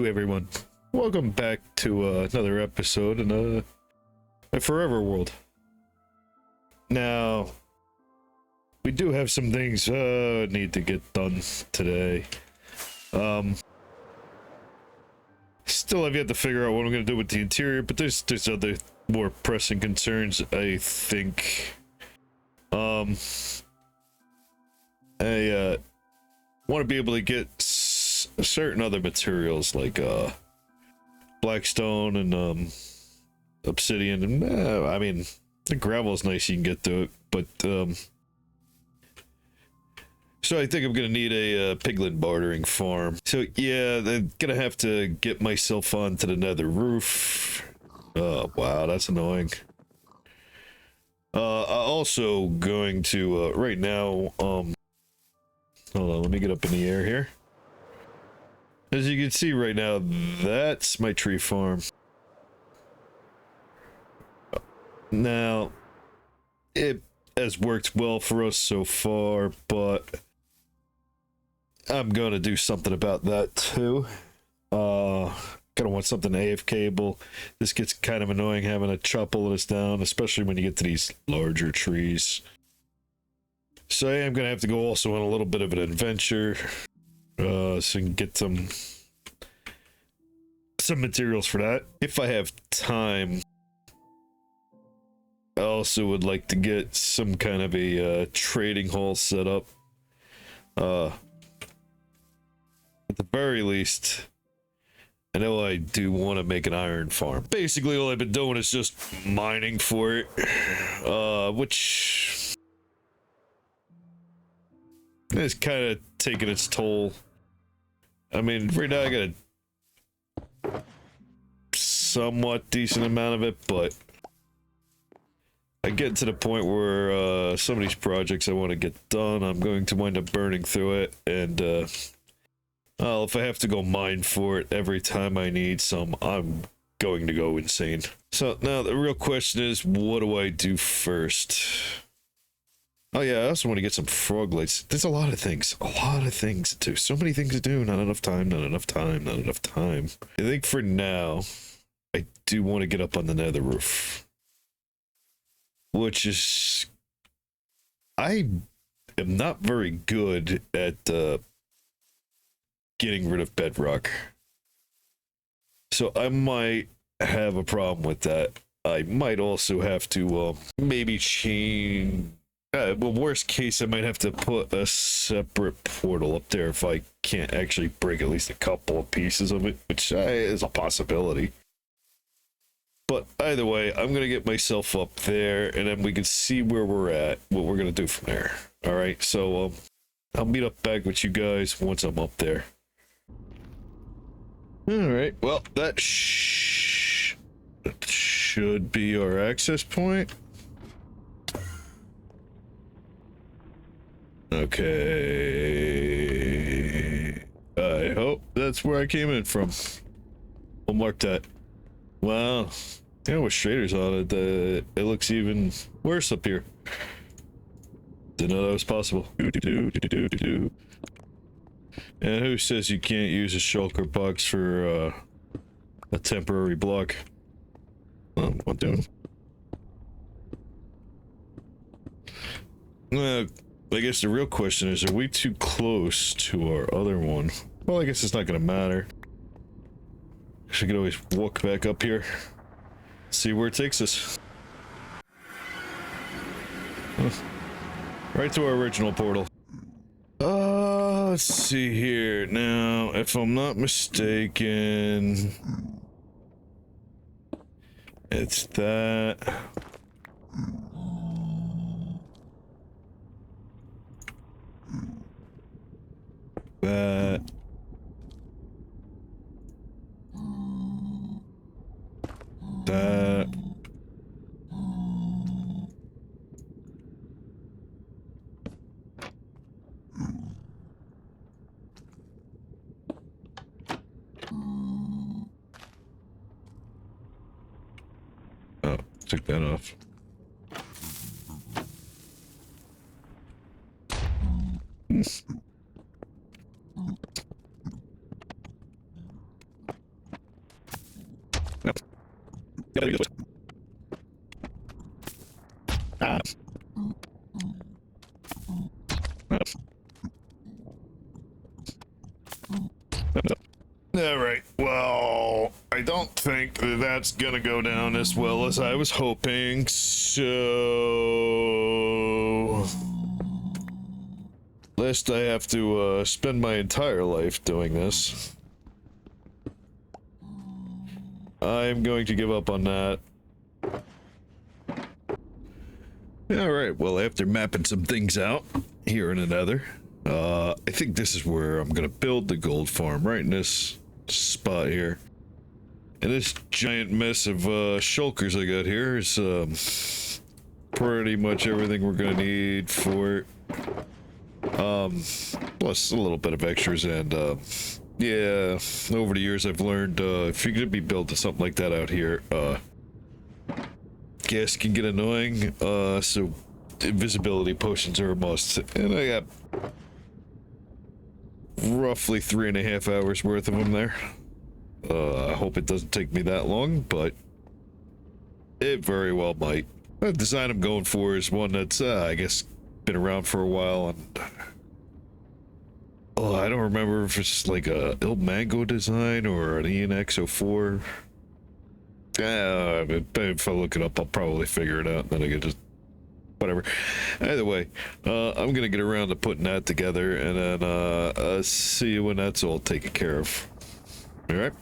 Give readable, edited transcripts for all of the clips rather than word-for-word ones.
everyone. Welcome back to another episode in a Forever World. Now, we do have some things need to get done today. Still have yet to figure out what I'm going to do with the interior, but there's other more pressing concerns, I think. I want to be able to get certain other materials like blackstone and obsidian, and I mean, the gravel is nice, you can get to it, but so I think I'm gonna need a piglin bartering farm. So yeah, I'm gonna have to get myself onto the nether roof. Oh wow, that's annoying. Also going to right now, hold on, let me get up in the air here. As you can see right now, that's my tree farm. Now, it has worked well for us so far, but I'm gonna do something about that too. Gonna want something AFK-able. This gets kind of annoying having to chop all of this down, especially when you get to these larger trees. So I am gonna have to go also on a little bit of an adventure. So you can get some materials for that. If I have time, I also would like to get some kind of a trading hall set up. At the very least, I know I do want to make an iron farm. Basically, all I've been doing is just mining for it, which is kind of taking its toll. I mean, right now I got a somewhat decent amount of it, but I get to the point where some of these projects I want to get done, I'm going to wind up burning through it, and well, if I have to go mine for it every time I need some, I'm going to go insane. So now the real question is, what do I do first? Oh yeah, I also want to get some frog lights. There's a lot of things to do. So many things to do, not enough time. I think for now, I do want to get up on the nether roof. Which is... I am not very good at getting rid of bedrock. So I might have a problem with that. I might also have to maybe change... well, worst case, I might have to put a separate portal up there if I can't actually break at least a couple of pieces of it, which is a possibility. But either way, I'm going to get myself up there, and then we can see where we're at, what we're going to do from there. Alright, so I'll meet up back with you guys once I'm up there. Alright, well, that should be our access point. Okay, I hope that's where I came in from. We'll mark that. Wow, yeah, with shaders on it, it looks even worse up here. Didn't know that was possible. And who says you can't use a shulker box for a temporary block? What doing? I guess the real question is, are we too close to our other one? Well, I guess it's not gonna matter. I could always walk back up here, see where it takes us. Right to our original portal. Let's see here. Now, if I'm not mistaken, it's that. That. That. Oh, took that off. Alright, well, I don't think that that's gonna go down as well as I was hoping, so... Lest I have to spend my entire life doing this. I'm going to give up on that. Alright, well, after mapping some things out here in another, I think this is where I'm gonna build the gold farm, right in this spot here. And this giant mess of shulkers I got here is pretty much everything we're gonna need for it. Plus a little bit of extras, and yeah, over the years I've learned if you're gonna be building something like that out here, gas can get annoying, so invisibility potions are a must. And I got roughly 3.5 hours worth of them there. I hope it doesn't take me that long, but it very well might. The design I'm going for is one that's, I guess, been around for a while, and I don't remember if it's like a Il Mango design or an ENX04. If I look it up, I'll probably figure it out, and then I can just whatever. Either way, I'm gonna get around to putting that together, and then see you when that's all taken care of. All right.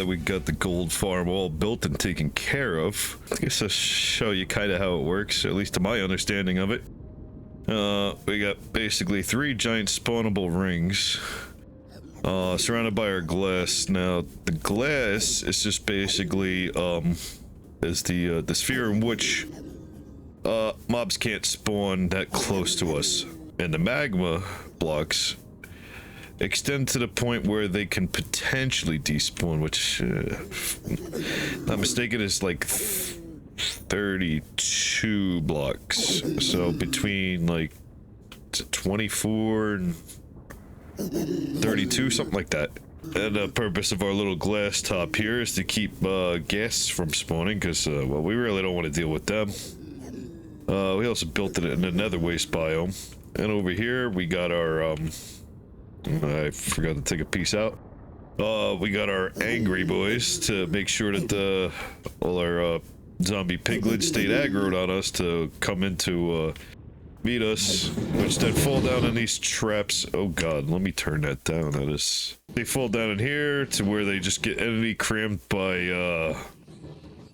that we got the gold farm all built and taken care of, I guess I'll show you kind of how it works, at least to my understanding of it. We got basically 3 giant spawnable rings, surrounded by our glass. Now, the glass is just basically, is the sphere in which, mobs can't spawn that close to us. And the magma blocks extend to the point where they can potentially despawn, which, not mistaken, is like 32 blocks. So between like 24 and 32, something like that. And the purpose of our little glass top here is to keep guests from spawning, because well, we really don't want to deal with them. We also built it in another waste biome. And over here we got our I forgot to take a piece out. We got our angry boys to make sure that all our zombie piglets stayed aggroed on us to come into meet us, which then fall down in these traps. Oh god, let me turn that down. That is, they fall down in here to where they just get enemy crammed by a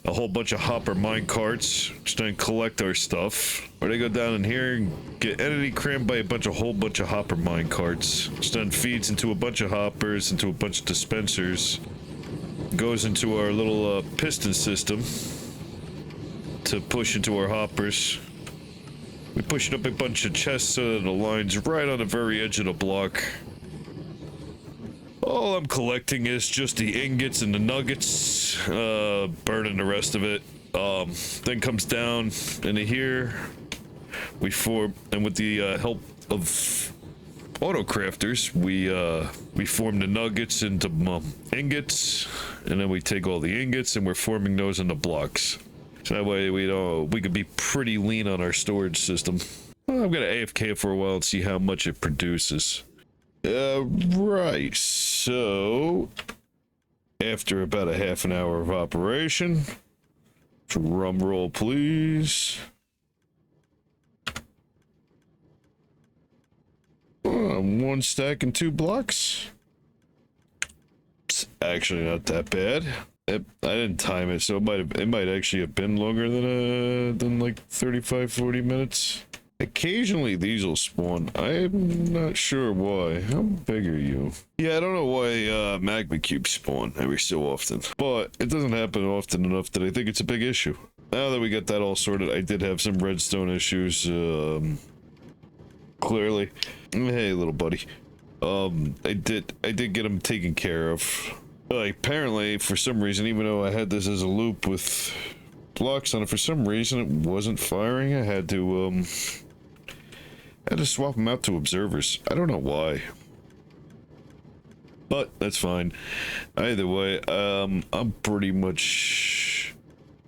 whole bunch of hopper mine carts, which then collect our stuff. Or they go down in here and get entity crammed by a whole bunch of hopper mine carts, which then feeds into a bunch of hoppers, into a bunch of dispensers, goes into our little piston system to push into our hoppers. We push it up a bunch of chests so that it aligns right on the very edge of the block. All I'm collecting is just the ingots and the nuggets, burning the rest of it. Then comes down into here. We form, and with the help of auto crafters, we form the nuggets into ingots, and then we take all the ingots and we're forming those into blocks. So that way we could be pretty lean on our storage system. Well, I'm gonna AFK for a while and see how much it produces. Right, so after about a half an hour of operation, drum roll please. One stack and 2 blocks. It's actually not that bad. I didn't time it, so it might actually have been longer than like 35-40 minutes. Occasionally these will spawn. I'm not sure why. How big are you? Yeah, I don't know why magma cubes spawn every so often, but it doesn't happen often enough that I think it's a big issue. Now that we got that all sorted, I did have some redstone issues, clearly. Hey, little buddy. I did get them taken care of. Apparently, for some reason, even though I had this as a loop with blocks on it, for some reason it wasn't firing. I had to swap them out to observers. I don't know why, but that's fine. Either way, I'm pretty much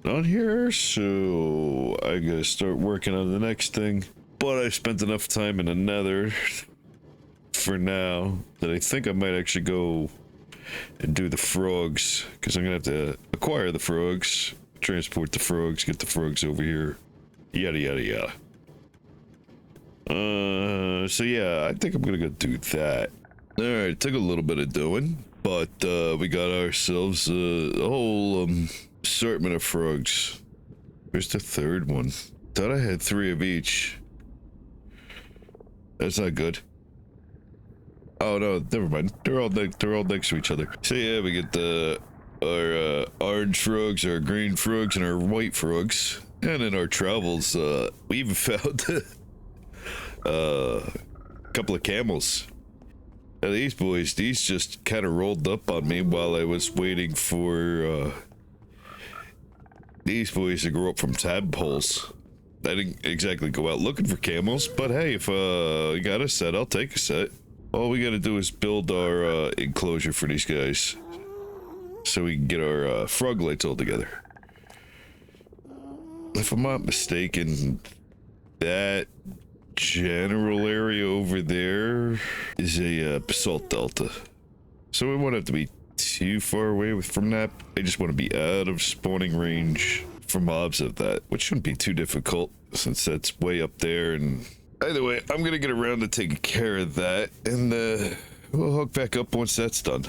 done here, so I gotta start working on the next thing. But I spent enough time in the nether for now that I think I might actually go and do the frogs, because I'm gonna have to acquire the frogs, transport the frogs, get the frogs over here, yada yada yada. So yeah, I think I'm gonna go do that. Alright, took a little bit of doing, but we got ourselves a whole assortment of frogs. Where's the third one? Thought I had 3 of each. That's not good. Oh no, never mind. They're all next to each other. So yeah, we get our orange frogs, our green frogs, and our white frogs. And in our travels, we even found a couple of camels. Now these boys, these just kind of rolled up on me while I was waiting for these boys to grow up from tadpoles. I didn't exactly go out looking for camels, but hey, if you got a set, I'll take a set. All we gotta do is build our enclosure for these guys, so we can get our frog lights all together. If I'm not mistaken, that general area over there is a basalt delta, so we won't have to be too far away from that. I just want to be out of spawning range for mobs of that, which shouldn't be too difficult since that's way up there. And either way, I'm gonna get around to taking care of that, and we'll hook back up once that's done.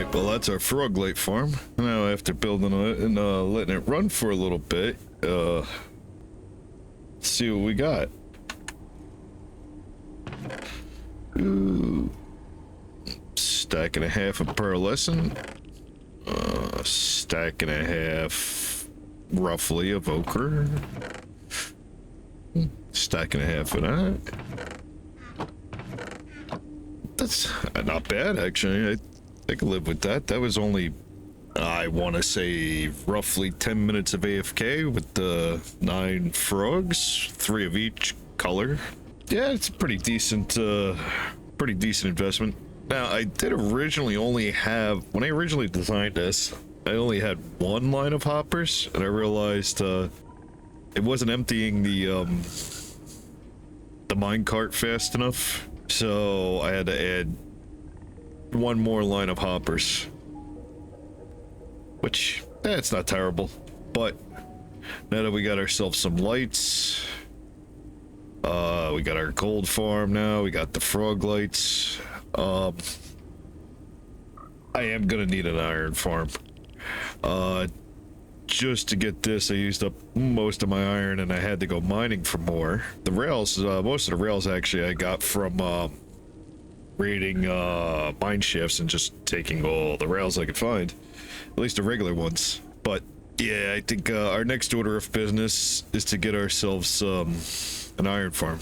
Alright, well that's our frog light farm. Now after building it and letting it run for a little bit, let's see what we got. Ooh. Stack and a half of pearlescent. Stack and a half, roughly, of ochre. Stack and a half of that. That's not bad, actually. I could live with that. That was only, I want to say, roughly 10 minutes of AFK with the 9 frogs, 3 of each color. Yeah, it's a pretty decent investment. Now, I did originally only have, when I originally designed this, I only had 1 line of hoppers, and I realized it wasn't emptying the minecart fast enough, so I had to add 1 more line of hoppers. Which, it's not terrible, but now that we got ourselves some lights, we got our gold farm now, we got the frog lights, I am gonna need an iron farm. Just to get this, I used up most of my iron and I had to go mining for more. The rails, most of the rails actually I got from raiding mine shafts and just taking all the rails I could find. At least the regular ones. But yeah, I think our next order of business is to get ourselves an iron farm.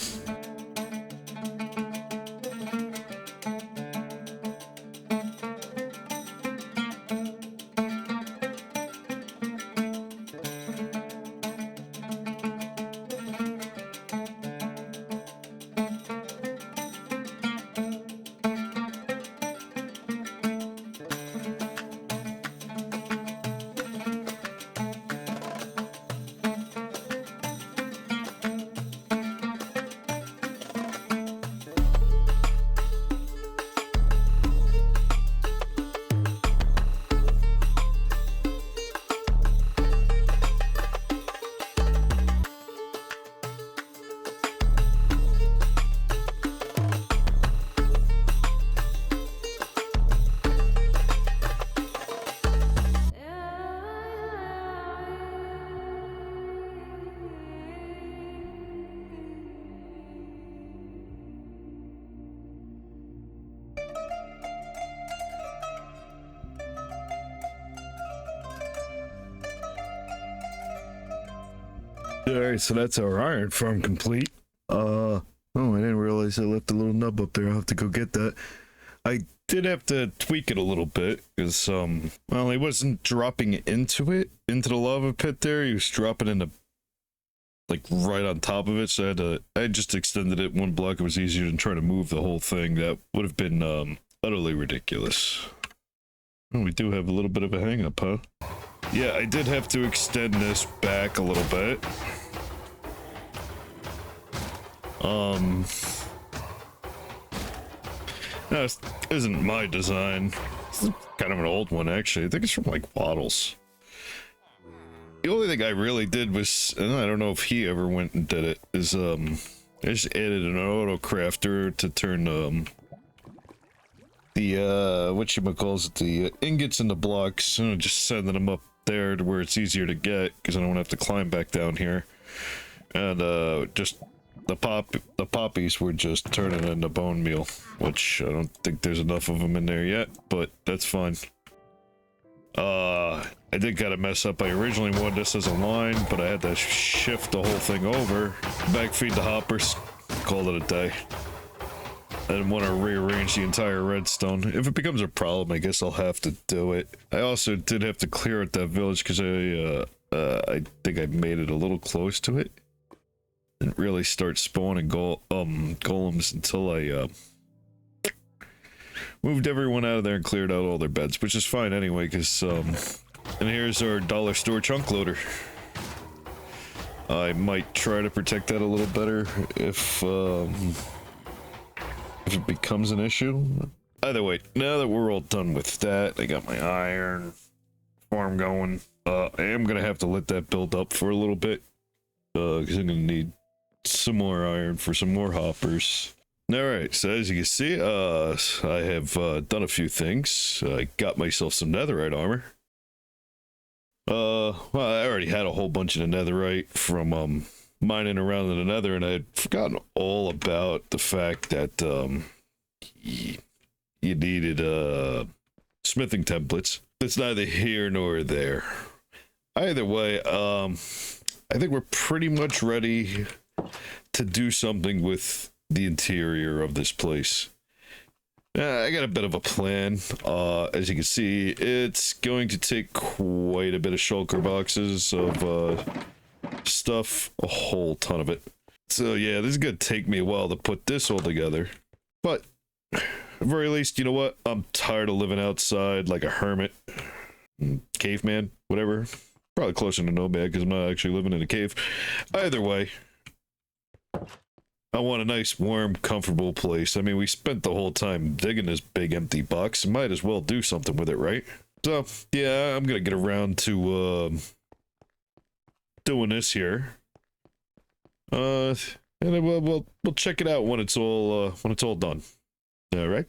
Alright, so that's our iron farm complete. Oh, I didn't realize I left a little nub up there. I'll have to go get that. I did have to tweak it a little bit, because, well, he wasn't dropping into the lava pit there. He was dropping into, like, right on top of it, so I just extended it 1 block. It was easier than trying to move the whole thing. That would have been, utterly ridiculous. Oh, we do have a little bit of a hang-up, huh? Yeah, I did have to extend this back a little bit. No, this isn't my design. It's kind of an old one, actually. I think it's from, like, Waddles. The only thing I really did was, and I don't know if he ever went and did it, is, I just added an auto crafter to turn, the, whatchamacallit, the ingots into blocks, and just sending them up there to where it's easier to get, because I don't have to climb back down here. And, just the poppies were just turning into bone meal, which I don't think there's enough of them in there yet, but that's fine. I did kind of mess up. I originally wanted this as a line, but I had to shift the whole thing over, backfeed the hoppers, called it a day. I didn't want to rearrange the entire redstone. If it becomes a problem, I guess I'll have to do it. I also did have to clear out that village because I think I made it a little close to it. Didn't really start spawning golems until I moved everyone out of there and cleared out all their beds, which is fine anyway, because and here's our dollar store chunk loader. I might try to protect that a little better if it becomes an issue. Either way, now that we're all done with that, I got my iron farm going. I am gonna have to let that build up for a little bit, because I'm gonna need some more iron for some more hoppers. All right, so as you can see, I have done a few things. I got myself some netherite armor. Well, I already had a whole bunch of the netherite from mining around in the nether, and I had forgotten all about the fact that you needed smithing templates. It's neither here nor there. Either way, I think we're pretty much ready to do something with the interior of this place. I got a bit of a plan. As you can see, it's going to take quite a bit of shulker boxes of stuff, a whole ton of it. So yeah, this is gonna take me a while to put this all together. But at the very least, you know what? I'm tired of living outside like a hermit, caveman, whatever. Probably closer to nomad because I'm not actually living in a cave. Either way, I want a nice, warm, comfortable place. I mean, we spent the whole time digging this big empty box. Might as well do something with it, right? So, yeah, I'm gonna get around to, doing this here. And then we'll check it out when it's all done. All right?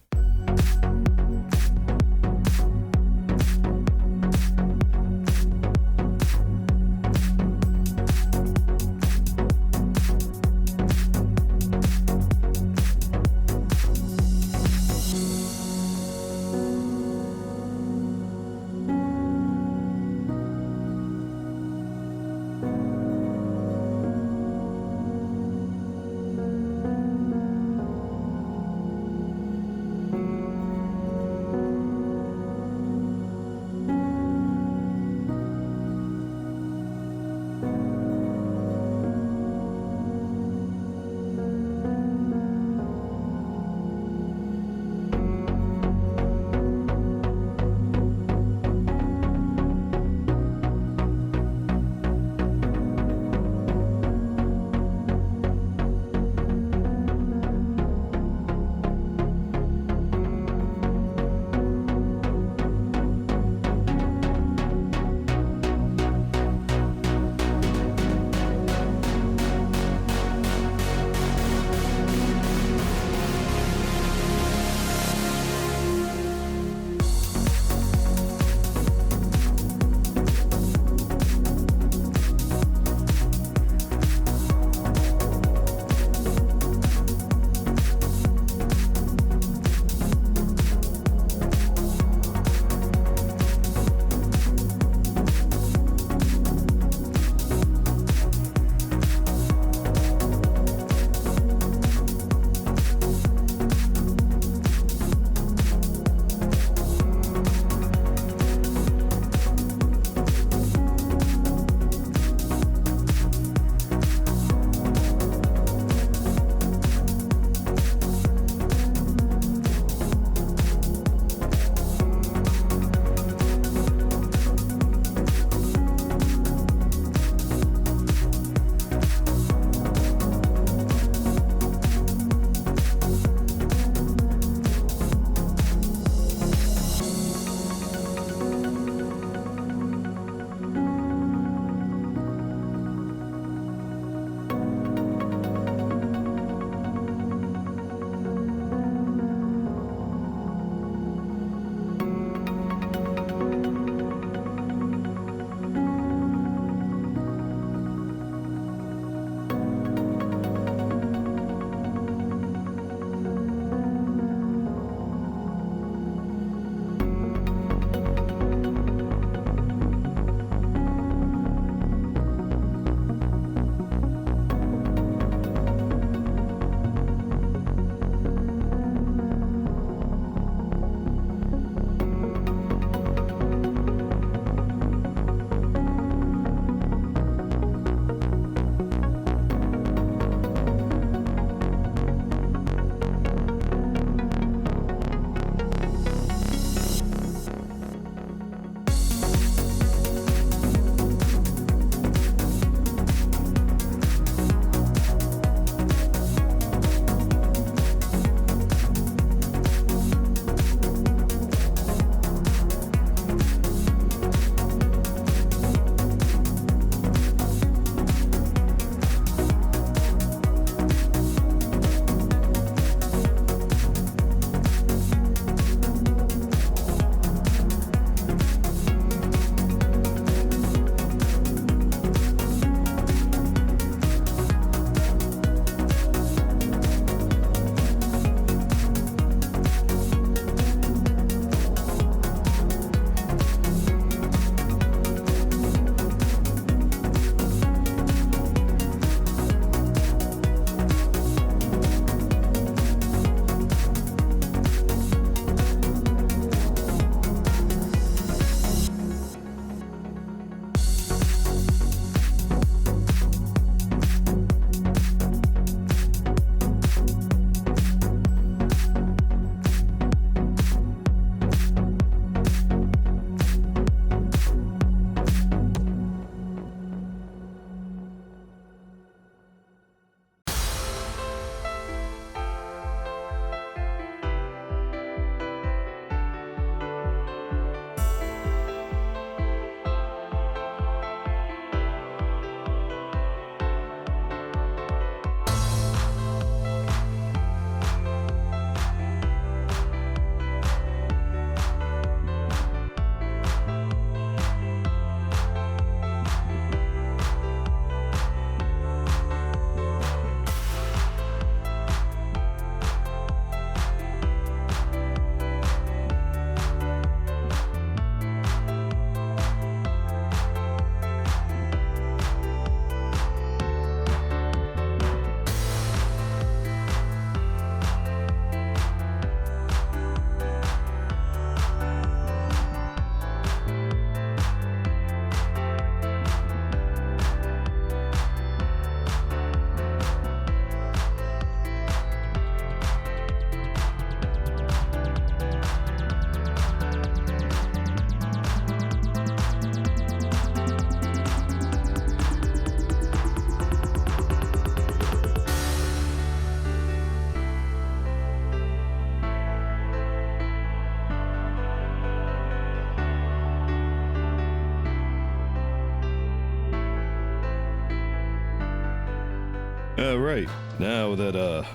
Right. Now that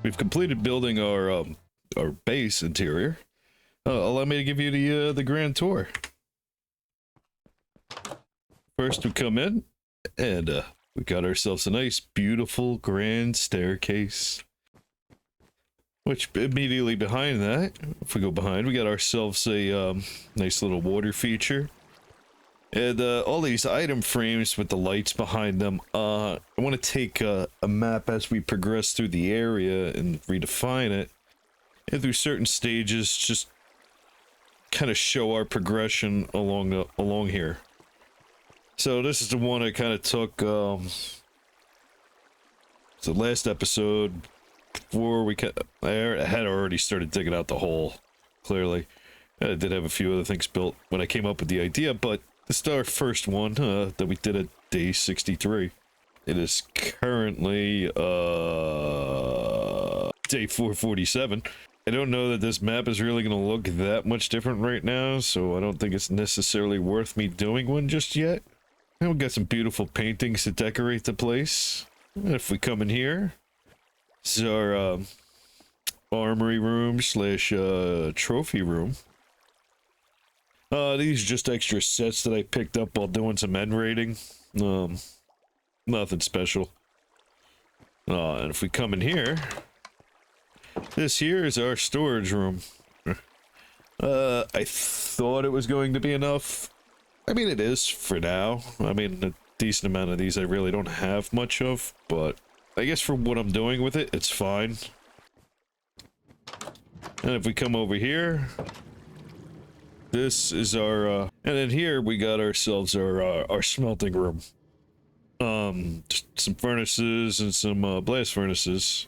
we've completed building our base interior, allow me to give you the grand tour. First, we come in, and we got ourselves a nice, beautiful, grand staircase. Which immediately behind that, if we go behind, we got ourselves a nice little water feature. And all these item frames with the lights behind them. I want to take a map as we progress through the area and redefine it. And through certain stages, just kind of show our progression along here. So this is the one I kind of took, the last episode, before I had already started digging out the hole, clearly. I did have a few other things built when I came up with the idea, but this is our first one, that we did at day 63. It is currently, day 447. I don't know that this map is really going to look that much different right now, so I don't think it's necessarily worth me doing one just yet. And we've got some beautiful paintings to decorate the place. And if we come in here, this is our armory room slash trophy room. These are just extra sets that I picked up while doing some end raiding. Nothing special. And if we come in here, this here is our storage room. I thought it was going to be enough. I mean, it is for now. I mean, a decent amount of these I really don't have much of, but I guess for what I'm doing with it, it's fine. And if we come over here, this is our, and then here we got ourselves our smelting room. Just some furnaces and some blast furnaces.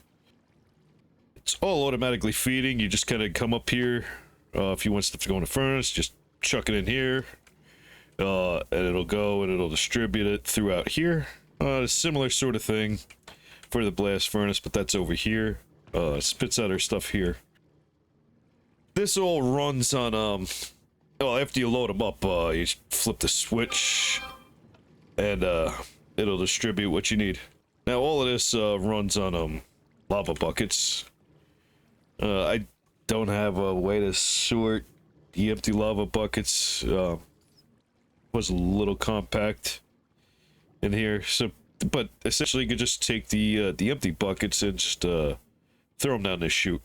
It's all automatically feeding. You just kind of come up here. If you want stuff to go in the furnace, just chuck it in here. And it'll go and it'll distribute it throughout here. A similar sort of thing for the blast furnace, but that's over here. Spits out our stuff here. This all runs on, well, after you load them up, you flip the switch, and, it'll distribute what you need. Now, all of this, runs on, lava buckets. I don't have a way to sort the empty lava buckets. Was a little compact in here, so, but essentially you could just take the empty buckets and just, throw them down this chute.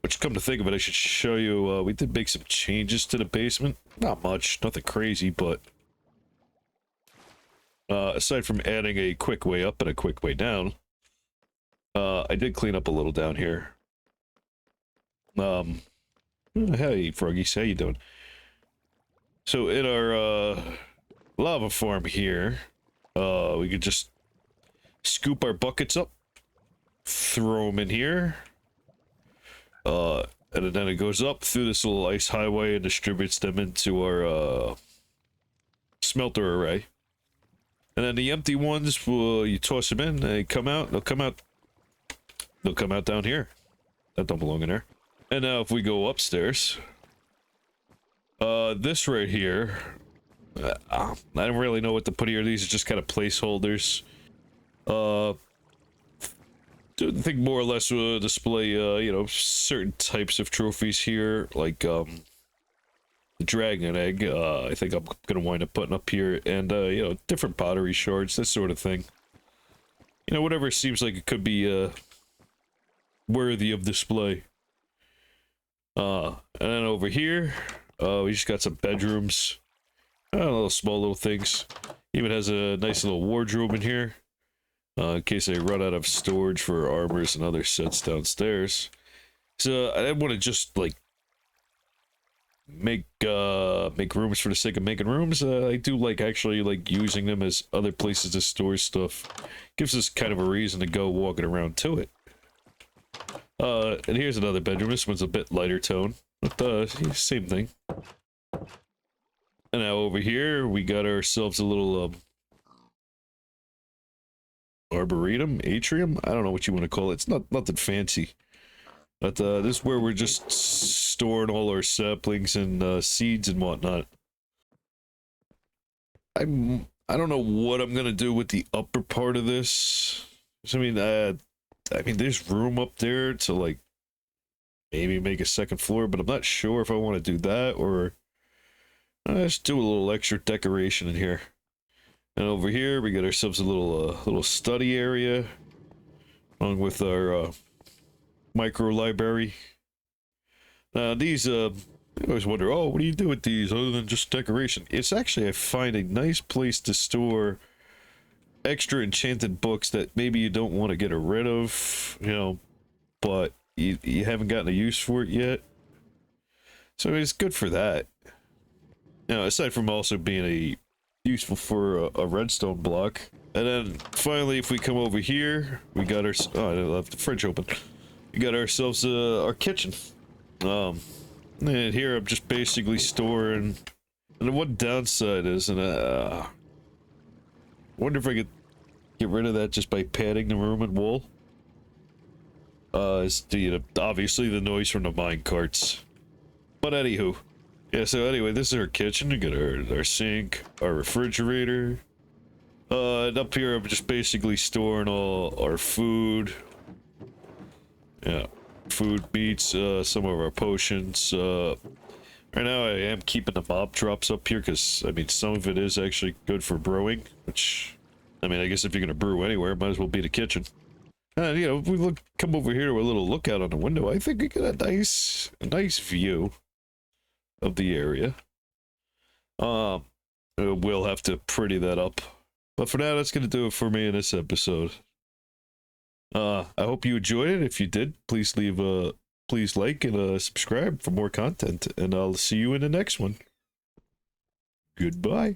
Which, come to think of it, I should show you, we did make some changes to the basement. Not much, nothing crazy, but aside from adding a quick way up and a quick way down, I did clean up a little down here. Hey, Froggies, how you doing? So in our, lava farm here, we could just scoop our buckets up, throw them in here, and then it goes up through this little ice highway and distributes them into our, smelter array. And then the empty ones, you toss them in, they come out, they'll come out down here. That don't belong in there. And now if we go upstairs, this right here, I don't really know what to put here. These are just kind of placeholders. I think more or less we'll display, you know, certain types of trophies here, like, the dragon egg, I think I'm gonna wind up putting up here, and, you know, different pottery shards, this sort of thing. You know, whatever seems like it could be, worthy of display. And then over here, we just got some bedrooms, little small little things. Even has a nice little wardrobe in here, in case I run out of storage for armors and other sets downstairs. So I didn't want to just like make rooms for the sake of making rooms. I do like actually like using them as other places to store stuff. Gives us kind of a reason to go walking around to it. And here's another bedroom. This one's a bit lighter tone, but same thing. And now over here we got ourselves a little arboretum, atrium. I don't know what you want to call it. It's nothing fancy, but this is where we're just storing all our saplings and seeds and whatnot. I don't know what I'm gonna do with the upper part of this. I mean, there's room up there to like maybe make a second floor, but I'm not sure if I want to do that or just do a little extra decoration in here. And over here, we got ourselves a little study area, along with our micro library. These I always wonder, oh, what do you do with these other than just decoration? It's actually, I find, a nice place to store extra enchanted books that maybe you don't want to get rid of, you know, but you haven't gotten a use for it yet. So I mean, it's good for that. Now, aside from also being useful for a redstone block. And then finally, if we come over here, we got our, oh, I left the fridge open. We got ourselves our kitchen. And here I'm just basically storing, and the one downside is, and wonder if I could get rid of that just by padding the room and wall. It's the, obviously the noise from the mine carts. But anywho, yeah, so anyway, this is our kitchen. We got our sink, our refrigerator. And up here I'm just basically storing all our food. Yeah, food, meats, some of our potions. Right now I am keeping the mob drops up here because, I mean, some of it is actually good for brewing, which, I mean, I guess if you're gonna brew anywhere, it might as well be the kitchen. And, you know, if we come over here to a little lookout on the window, I think we get a nice view of the area. We'll have to pretty that up. But for now, that's gonna do it for me in this episode. I hope you enjoyed it. If you did, please please like and subscribe for more content, and I'll see you in the next one. Goodbye.